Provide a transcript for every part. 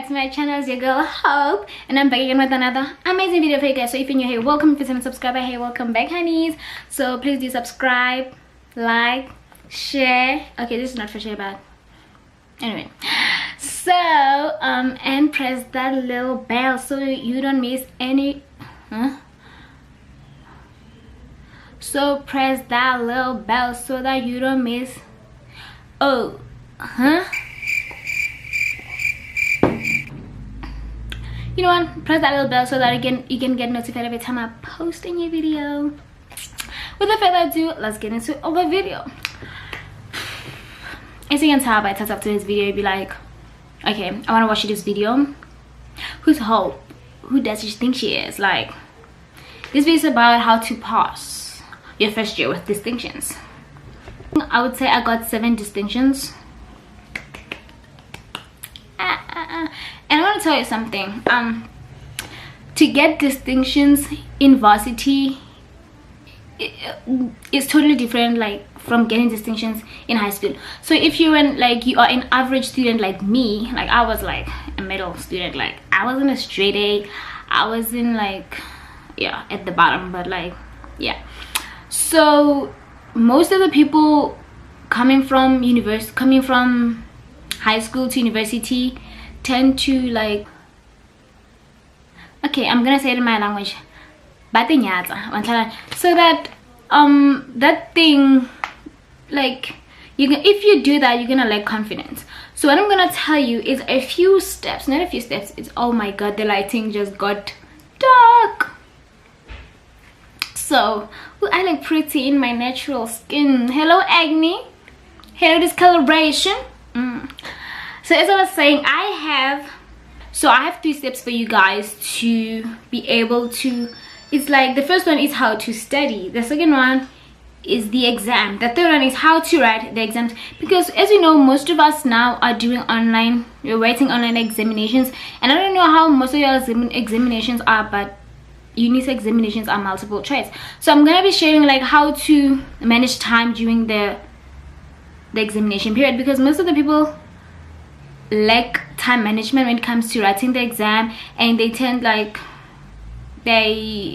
to my channel. It's your girl Hope, and I'm back again with another amazing video for you guys. So if you're new here, welcome. If you're a subscriber, hey, welcome back, honeys. So please do subscribe, like, share. Okay, this is not for share, but anyway. So and press that little bell so you don't miss any. So press that little bell so that you don't miss. You know what? Press that little bell so that you can get notified every time I post a new video. Without further ado, let's get into the video. As you can tell by the title of today's video, you'll be like, okay, I want to watch this video. Who's Hope? Who does she think she is? Like, this video is about how to pass your first year with distinctions. I would say I got 7 distinctions. And I want to tell you something. To get distinctions in varsity is totally different, like, from getting distinctions in high school. So if you are an average student like me, like I was like a middle student, like I wasn't a straight A, I was in like, yeah, at the bottom, but like, yeah. So most of the people coming from high school to university tend to, like, okay, I'm gonna say it in my language, so that that thing, like, if you do that, you're gonna lack confidence. So what I'm gonna tell you is a few steps, not a few steps, it's, oh my god, the lighting just got dark. So I look pretty in my natural skin. Hello acne, hello discoloration. So as I was saying, I have 3 steps for you guys to be able to, it's like, the first one is how to study, the second one is the exam, the third one is how to write the exams. Because as you know, most of us now are doing online, we're writing online examinations, and I don't know how most of your examinations are, but UNISA examinations are multiple choice. So I'm gonna be sharing like how to manage time during the examination period, because most of the people lack time management when it comes to writing the exam, and they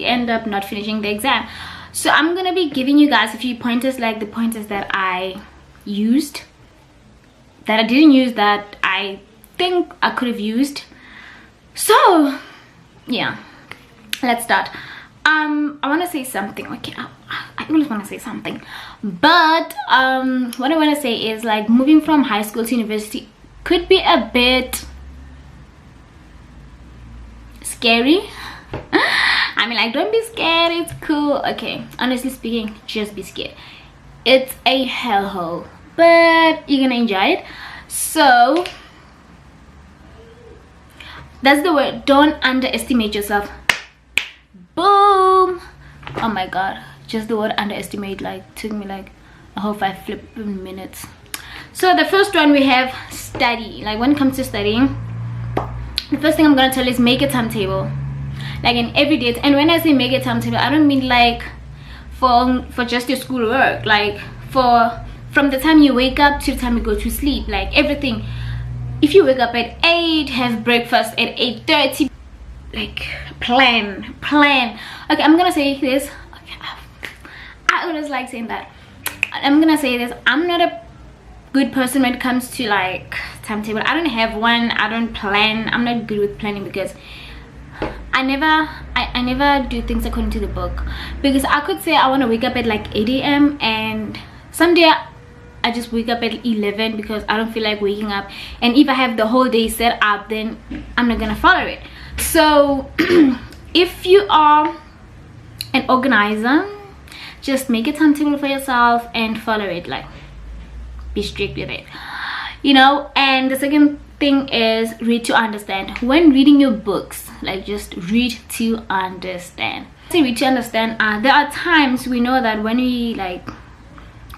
end up not finishing the exam. So I'm gonna be giving you guys a few pointers, like the pointers that I used, that I didn't use, that I think I could have used. So yeah, let's start. I want to say something. Okay, I always want to say something, but what I want to say is, like, moving from high school to university could be a bit scary. I mean, like, don't be scared, it's cool. Okay, honestly speaking, just be scared. It's a hellhole, but you're gonna enjoy it. So that's the word. Don't underestimate yourself. Boom. Oh my god, just the word underestimate like took me like a whole 5 flipping minutes. So the first one, we have study. Like, when it comes to studying, the first thing I'm gonna tell you is make a timetable, like an everyday. And when I say make a timetable, I don't mean like for just your school work, like from the time you wake up to the time you go to sleep, like everything. If you wake up at 8, have breakfast at 8:30, like plan. Okay, I'm gonna say this. Okay, I always like saying that. I'm gonna say this. I'm not a good person when it comes to like timetable. I don't have one. I don't plan. I'm not good with planning, because I never do things according to the book. Because I could say I want to wake up at like 8 a.m. and someday I just wake up at 11 because I don't feel like waking up, and if I have the whole day set up, then I'm not gonna follow it. So if you are an organizer, just make a timetable for yourself and follow it, like be strict with it, you know. And the second thing is read to understand. When reading your books, like, just read to understand. Read to understand. There are times we know that when we like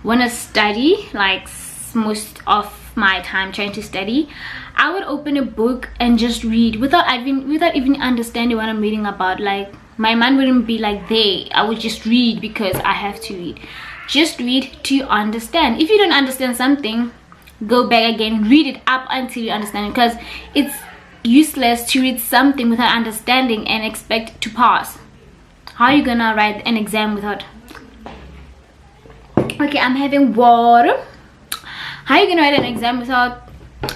want to study, like most of my time trying to study, I would open a book and just read without even understanding what I'm reading about. Like, my mind wouldn't be like there. I would just read because I have to read. Just read to understand. If you don't understand something, go back again, read it up until you understand it, because useless to read something without understanding and expect to pass. How are you gonna write an exam without? Okay, I'm having water. How are you gonna write an exam without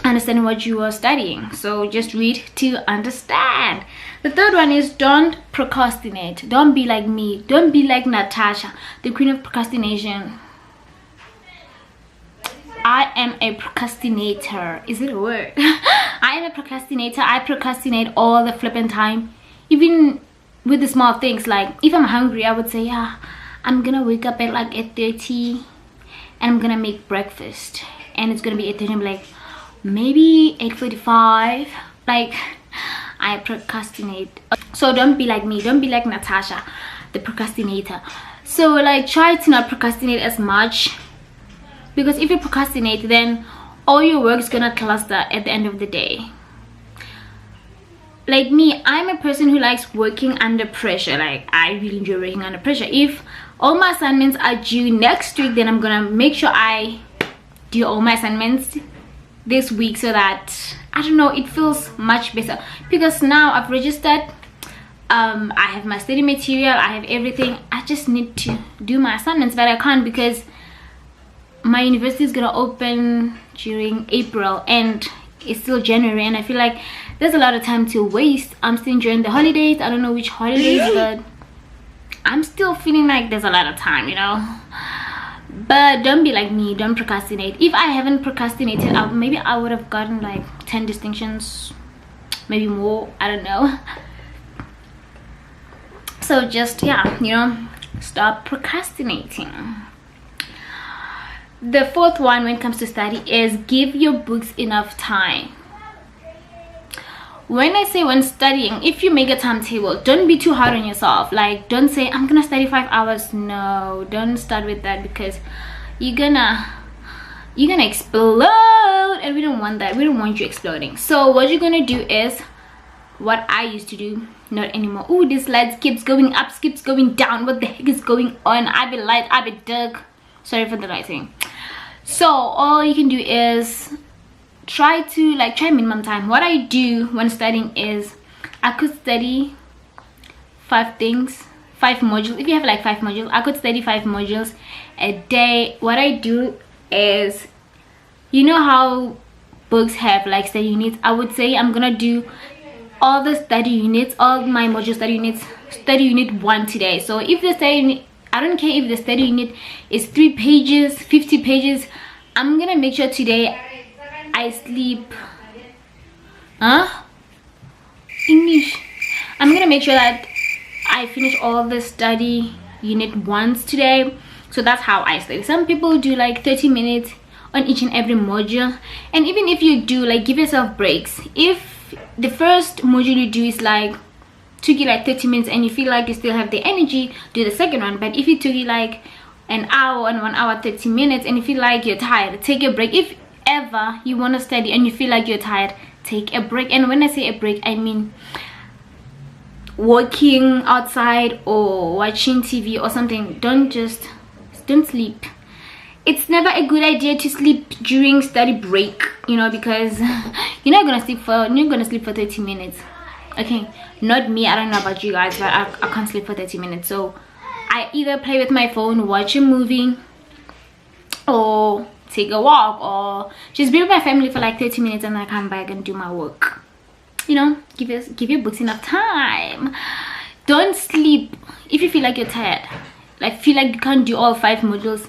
understanding what you are studying? So just read to understand. The third one is don't procrastinate. Don't be like me. Don't be like Natasha, the queen of procrastination. I am a procrastinator. Is it a word? I am a procrastinator. I procrastinate all the flipping time, even with the small things. Like if I'm hungry, I would say, yeah, I'm gonna wake up at like 8:30 and I'm gonna make breakfast, and it's gonna be 8:30. I'm like, maybe 8:45. Like I procrastinate. So don't be like me. Don't be like Natasha, the procrastinator. So like try to not procrastinate as much, because if you procrastinate, then all your work is gonna cluster at the end of the day. Like me, I'm a person who likes working under pressure. Like I really enjoy working under pressure. If all my assignments are due next week, then I'm gonna make sure I do all my assignments this week, so that I don't know, it feels much better, because now I've registered. I have my study material, I have everything. I just need to do my assignments, but I can't because my university is gonna open during April and it's still January, and I feel like there's a lot of time to waste. I'm still enjoying the holidays. I don't know which holidays, but I'm still feeling like there's a lot of time, you know. But don't be like me. Don't procrastinate. If I haven't procrastinated, maybe I would have gotten like 10 distinctions, maybe more, I don't know. So just, yeah, you know, stop procrastinating. The fourth one when it comes to study is give your books enough time. When I say when studying, if you make a timetable, don't be too hard on yourself. Like don't say I'm gonna study 5 hours. No, don't start with that, because you're gonna explode, and we don't want that. We don't want you exploding. So what you're gonna do is what I used to do, not anymore. Oh, this light keeps going up, keeps going down. What the heck is going on? I be light, I be dark. Sorry for the lighting. So all you can do is try minimum time. What I do when studying is I could study 5 modules. If you have like 5 modules, I could study 5 modules a day. What I do is, you know how books have like study units, I would say I'm gonna do all the study units, all my module study units, study unit 1 today. So if the study unit, I don't care if the study unit is 3 pages, 50 pages, I'm gonna make sure today I sleep English. I'm gonna make sure that I finish all the study unit 1s today. So that's how I study. Some people do like 30 minutes on each and every module, and even if you do, like, give yourself breaks. If the first module you do is like took you like 30 minutes and you feel like you still have the energy, do the second one. But if it took you like an hour and 1 hour 30 minutes and you feel like you're tired, take a break. If ever you want to study and you feel like you're tired, take a break. And when I say a break, I mean walking outside or watching TV or something. Don't sleep. It's never a good idea to sleep during study break, you know, because you're not gonna sleep for 30 minutes. Okay, not me, I don't know about you guys, but I can't sleep for 30 minutes. So I either play with my phone, watch a movie, or take a walk, or just be with my family for like 30 minutes and then I come back and do my work. You know, give your books enough time. Don't sleep if you feel like you're tired, like feel like you can't do all 5 modules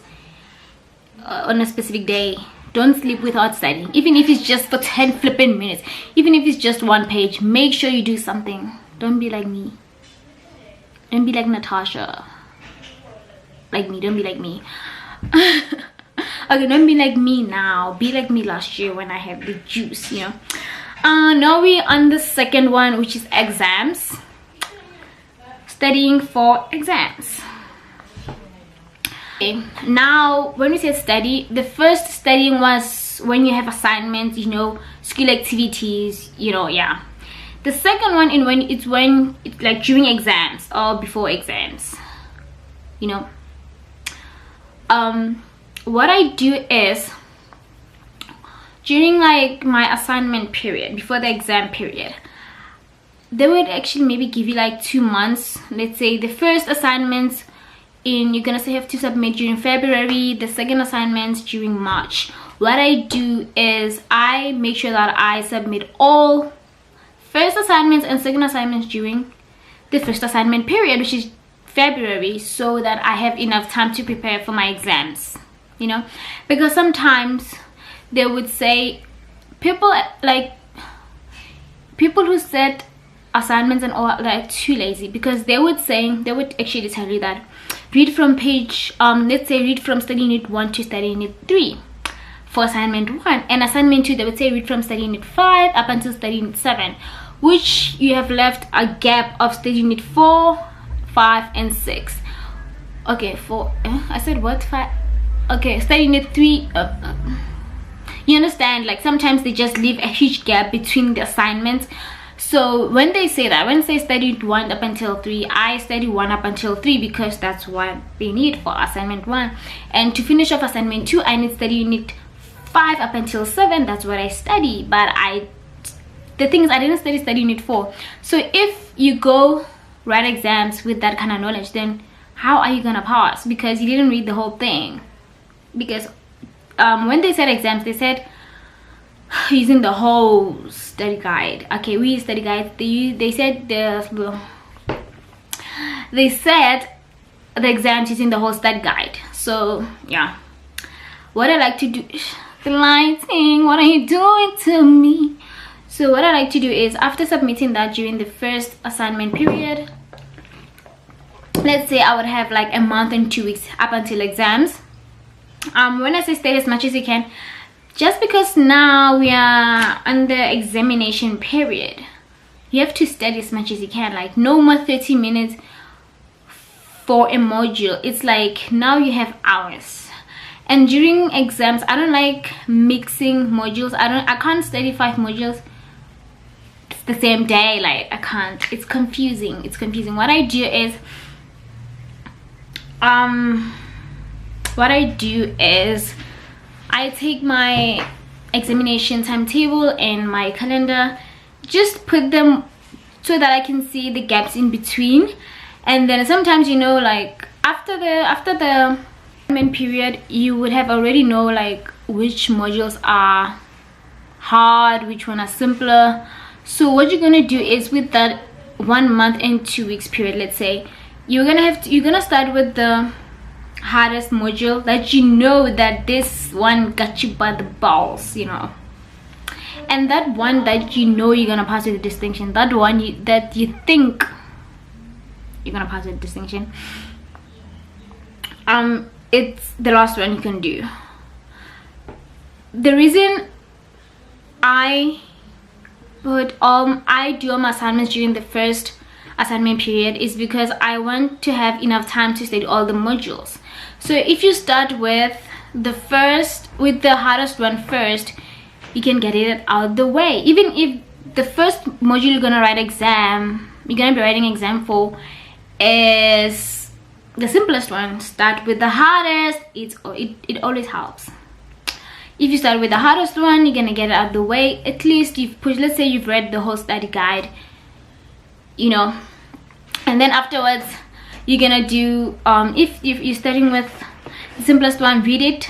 on a specific day. Don't sleep without studying, even if it's just for 10 flipping minutes, even if it's just 1 page. Make sure you do something. Don't be like me. Don't be like Natasha. Like me, don't be like me. Okay, don't be like me now. Be like me last year when I had the juice, you know. Now we're on the second one, which is exams. Studying for exams. Okay, now when we say study, the first studying was when you have assignments, you know, school activities, you know, yeah. The second one it's when it's like during exams or before exams, you know. What I do is during like my assignment period, before the exam period, they would actually maybe give you like 2 months. Let's say the first assignments you're gonna say have to submit during February, the second assignments during March. What I do is I make sure that I submit all first assignments and second assignments during the first assignment period, which is February, so that I have enough time to prepare for my exams, you know. Because sometimes they would say people who set assignments and all are too lazy, because they would actually tell you that read from page let's say read from study unit 1 to study unit 3 for assignment 1, and assignment 2 they would say read from study unit 5 up until study unit 7, which you have left a gap of study unit 4, 5 and 6. Okay, 4 I said what, 5? Okay, study unit 3. You understand, like sometimes they just leave a huge gap between the assignments. So when they say that, when they study 1 up until 3, I study 1 up until 3 because that's what they need for assignment 1. And to finish off assignment 2, I need study unit 5 up until 7. That's what I study. But the thing is, I didn't study unit 4. So if you go write exams with that kind of knowledge, then how are you gonna pass? Because you didn't read the whole thing. Because when they said exams, they said using the whole study guide. Okay, we use study guide. They said the exams using the whole study guide. So yeah, what I like to do, the lighting, what are you doing to me? So what I like to do is, after submitting that during the first assignment period, let's say I would have like a month and 2 weeks up until exams. When I say study as much as you can, just because now we are under examination period, you have to study as much as you can. Like no more 30 minutes for a module. It's like now you have hours. And during exams, I don't like mixing modules. I can't study 5 modules the same day. Like I can't. It's confusing. What I do is I take my examination timetable and my calendar, just put them so that I can see the gaps in between. And then sometimes, you know, like after the assignment period, you would have already know like which modules are hard, which one are simpler. So what you're gonna do is, with that 1 month and 2 weeks period, let's say, you're gonna start with the hardest module that you know that this one got you by the balls, you know, and that one that you know you're gonna pass with a distinction, that one that you think you're gonna pass with distinction, it's the last one you can do. The reason I do all my assignments during the first assignment period is because I want to have enough time to study all the modules. So if you start with the hardest one first, you can get it out of the way. Even if the first module you're gonna be writing exam for is the simplest one, start with the hardest. It always helps. If you start with the hardest one, you're gonna get it out of the way. At least let's say you've read the whole study guide, you know, and then afterwards you're gonna do if you're starting with the simplest one, read it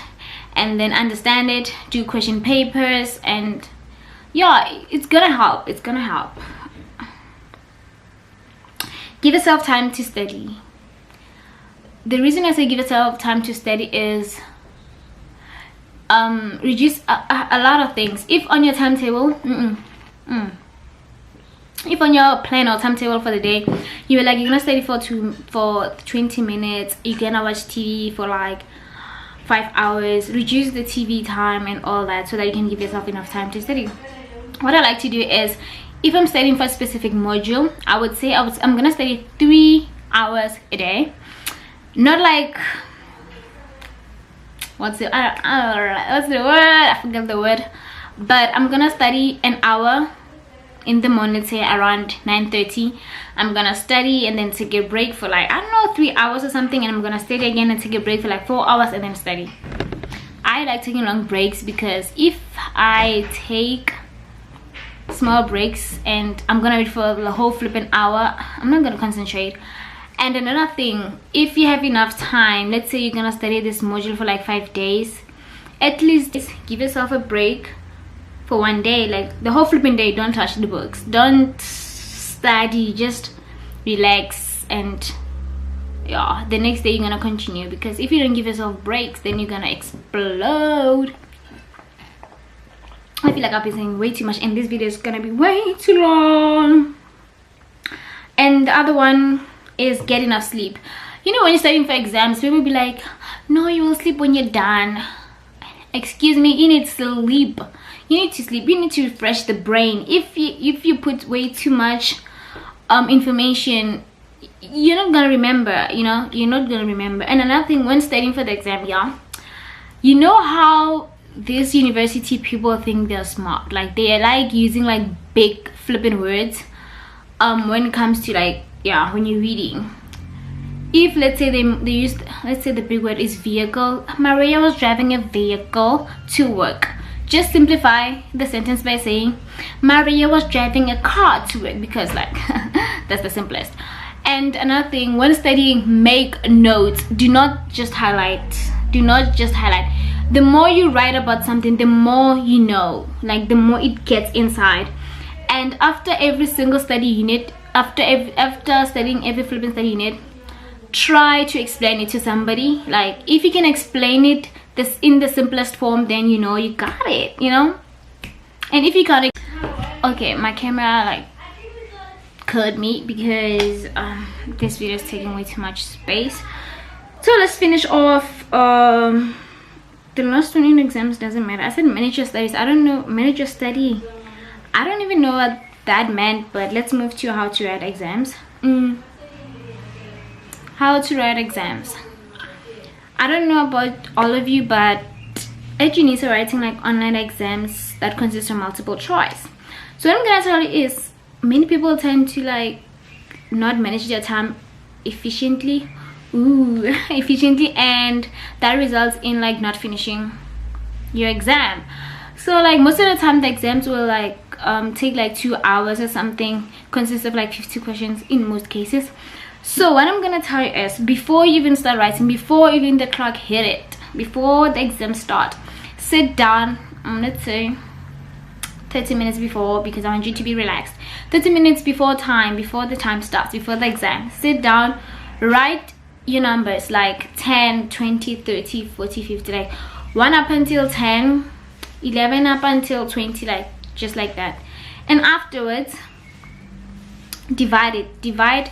and then understand it, do question papers, and yeah, it's gonna help. Give yourself time to study. The reason I say give yourself time to study is reduce a lot of things. If on your timetable, if on your plan or timetable for the day, you're like, you're gonna study for 20 minutes, you're gonna watch TV for like 5 hours, reduce the TV time and all that, so that you can give yourself enough time to study. What I like to do is, if I'm studying for a specific module, I would say I'm gonna study 3 hours a day. Not like, what's the word? I forgot the word. But I'm gonna study an hour in the morning, say around 9:30. I'm gonna study and then take a break for like, I don't know, 3 hours or something, and I'm gonna study again and take a break for like 4 hours and then study. I I like taking long breaks, because if I take small breaks and I'm gonna read for the whole flipping hour, I'm not gonna concentrate. And another thing, if you have enough time, let's say you're gonna study this module for like 5 days, at least give yourself a break for 1 day, like the whole flipping day. Don't touch the books, don't study, just relax, and yeah, the next day you're gonna continue. Because if you don't give yourself breaks, then you're gonna explode. I feel like I've been saying way too much, and this video is gonna be way too long. And the other one is get enough sleep. You know, when you're studying for exams, people will be like, no, you will sleep when you're done. Excuse me, you need sleep. You need to sleep. You need to refresh the brain. If you put way too much information, you're not gonna remember. You know, you're not gonna remember. And another thing, when studying for the exam, yeah, you know how these university people think they're smart, like they are like using like big flipping words when it comes to like, yeah, when you're reading. If let's say they used, let's say the big word is vehicle. Maria was driving a vehicle to work. Just simplify the sentence by saying Maria was driving a car to work, because like that's the simplest. And another thing, when studying, make notes. Do not just highlight. Do not just highlight. The more you write about something, the more you know, like the more it gets inside. And after every single study unit, after studying every flipping study unit, try to explain it to somebody. Like if you can explain it this in the simplest form, then you know you got it, you know. And if you can't, okay, my camera like called me because this video is taking way too much space. So let's finish off. The last one in exams doesn't matter. I said manager studies. I don't know, manager study, I don't even know what that meant. But let's move to how to write exams. How to write exams. I don't know about all of you, but at UNISA writing like online exams that consist of multiple choice. So what I'm gonna tell you is, many people tend to like not manage their time efficiently. Efficiently, and that results in like not finishing your exam. So like most of the time the exams will like take like 2 hours or something, consists of like 50 questions in most cases. So what I'm gonna tell you is, before you even start writing, before even the clock hit it, before the exam start, sit down, let's say 30 minutes before, because I want you to be relaxed. 30 minutes before the time starts, before the exam, sit down, write your numbers like 10, 20, 30, 40, 50, like 1 up until 10, 11 up until 20, like just like that. And afterwards divide it,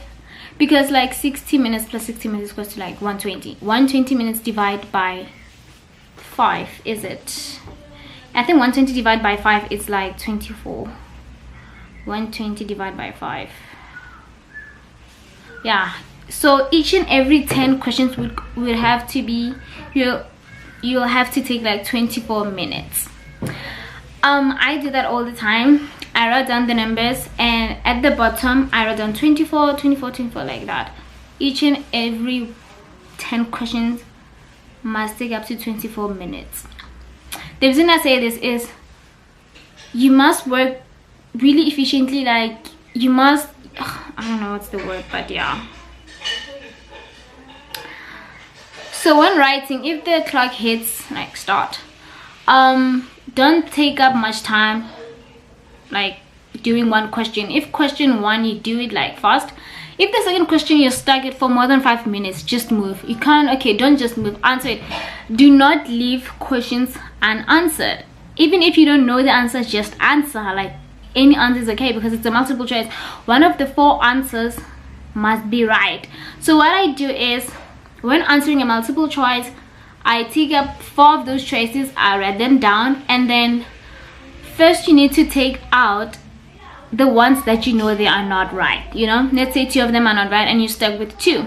because like 60 minutes plus 60 minutes equals to like 120. 120 minutes divide by 5, is it? I think 120 divided by 5 is like 24. 120 divided by 5, yeah. So each and every 10 questions would have to be, you'll have to take like 24 minutes. I do that all the time. I wrote down the numbers, and at the bottom I wrote down 24, 24, 24, like that. Each and every 10 questions must take up to 24 minutes. The reason I say this is, you must work really efficiently. Like you must, I don't know what's the word, but yeah. So when writing, if the clock hits like start, don't take up much time like doing one question. If question 1 you do it like fast, if the second question you're stuck it for more than 5 minutes, just move. You can't, okay, don't just move, answer it. Do not leave questions unanswered. Even if you don't know the answer, just answer. Like any answer is okay, because it's a multiple choice. One of the 4 answers must be right. So what I do is, when answering a multiple choice, I take up 4 of those choices, I write them down, and then first you need to take out the ones that you know they are not right. You know, let's say 2 of them are not right and you're stuck with 2.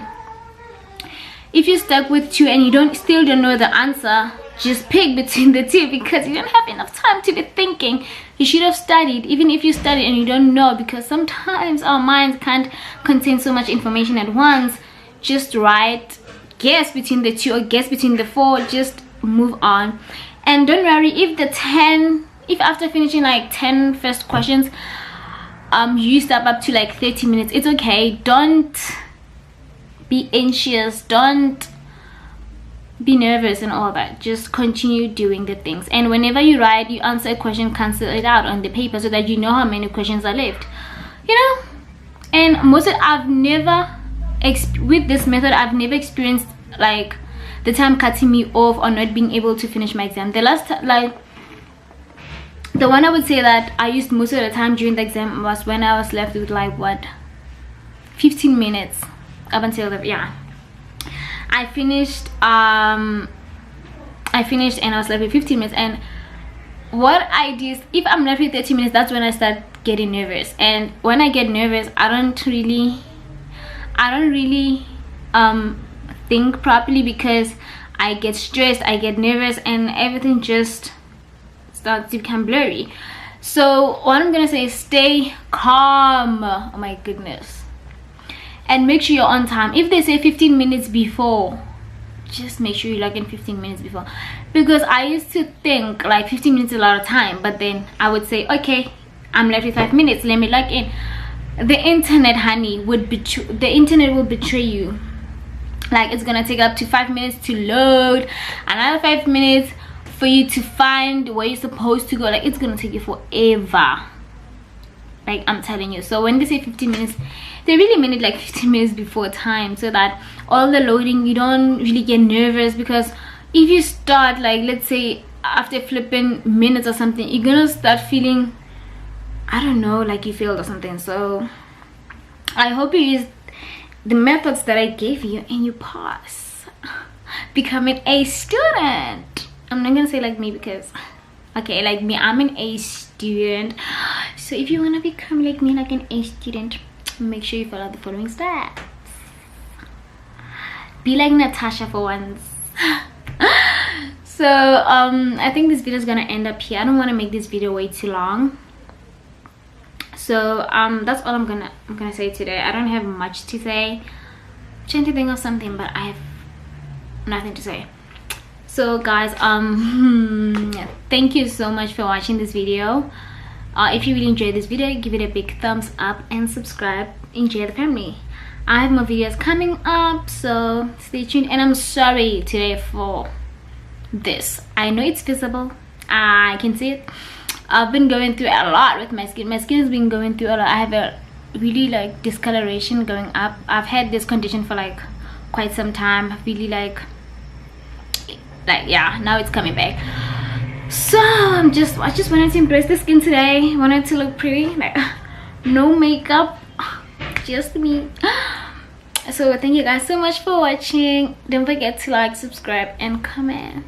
If you're stuck with 2 and you still don't know the answer, just pick between the 2, because you don't have enough time to be thinking. You should have studied, even if you studied and you don't know, because sometimes our minds can't contain so much information at once. Just write, guess between the 2 or guess between the 4, just move on. And don't worry if after finishing like 10 first questions you step up to like 30 minutes, it's okay. Don't be anxious, don't be nervous and all that. Just continue doing the things, and whenever you write, you answer a question, cancel it out on the paper so that you know how many questions are left, you know. And mostly I've never with this method I've never experienced like the time cutting me off or not being able to finish my exam. The last like the one I would say that I used most of the time during the exam was when I was left with like what, 15 minutes up until the I finished and I was left with 15 minutes. And what I do is, if I'm left with 30 minutes, that's when I start getting nervous. And when I get nervous, I don't really think properly, because I get stressed, I get nervous, and everything just starts to become blurry. So what I'm gonna say is stay calm. Oh my goodness. And make sure you're on time. If they say 15 minutes before, just make sure you log in 15 minutes before, because I used to think like 15 minutes is a lot of time, but then I would say, okay, I'm left with 5 minutes, let me log in. The internet, honey, will betray you. Like, it's gonna take up to 5 minutes to load, another 5 minutes for you to find where you're supposed to go. Like, it's gonna take you forever, like I'm telling you. So when they say 15 minutes, they really mean it like 15 minutes before time, so that all the loading, you don't really get nervous. Because if you start like, let's say after flipping minutes or something, you're gonna start feeling, I don't know, like you failed or something. So I hope you use the methods that I gave you and you pass becoming a student. I'm not gonna say like me, because okay, like me, I'm an A student. So if you want to become like me, like an A student, make sure you follow the following steps. Be like Natasha for once. So I think this video is gonna end up here. I don't want to make this video way too long. So that's all I'm gonna say today. I don't have much to say. I'm trying to think of something, but I have nothing to say. So guys, thank you so much for watching this video. If you really enjoyed this video, give it a big thumbs up and subscribe. Enjoy the family. I have more videos coming up, so stay tuned. And I'm sorry today for this. I know it's visible, I can see it. I've been going through a lot with my skin. My skin has been going through a lot. I have a really like discoloration going up. I've had this condition for like quite some time. Really like yeah, now it's coming back. So I just wanted to embrace the skin today. Wanted to look pretty, like no makeup, just me. So thank you guys so much for watching. Don't forget to like, subscribe, and comment.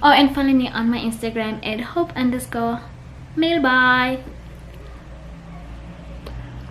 Oh, and follow me on my Instagram at hope_mail. Bye.